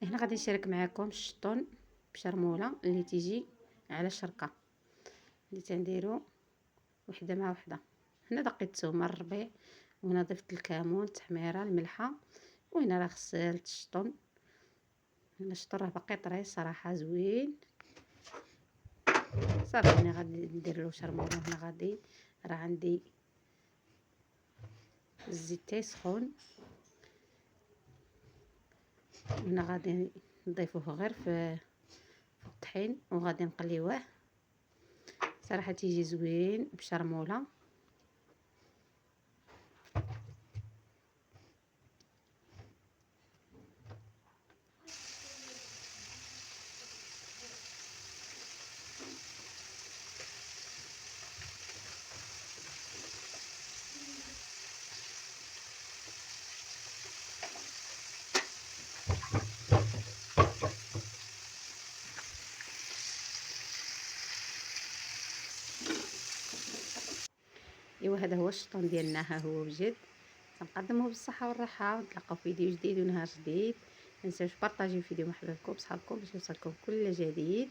هنا غادي نشارك معكم الشطون بشرموله اللي تيجي على شركه اللي تنديرو وحده مع وحده. هنا دقيت الثومه الربيع، وهنا ضفت الكمون، التحميره، الملحه، وهنا راه غسلت الشطون. هنا الشطون راه باقي طري صراحه زوين صافي. هنا غادي ندير له شرموله. هنا غادي راه عندي الزيت تيسخن، هنا غادي نضيفوه غير في الطحين وغادي نقليوه. صراحه تيجي زوين بشرموله. ايوا هذا هو الشطون ديالنا، ها هو وجد. تنقدمه بالصحه والراحه، ونتلاقاو في فيديو جديد ونهار جديد. متنساوش بارطاجيو الفيديو مع حبابكم وصحابكم باش يوصلكم كل جديد.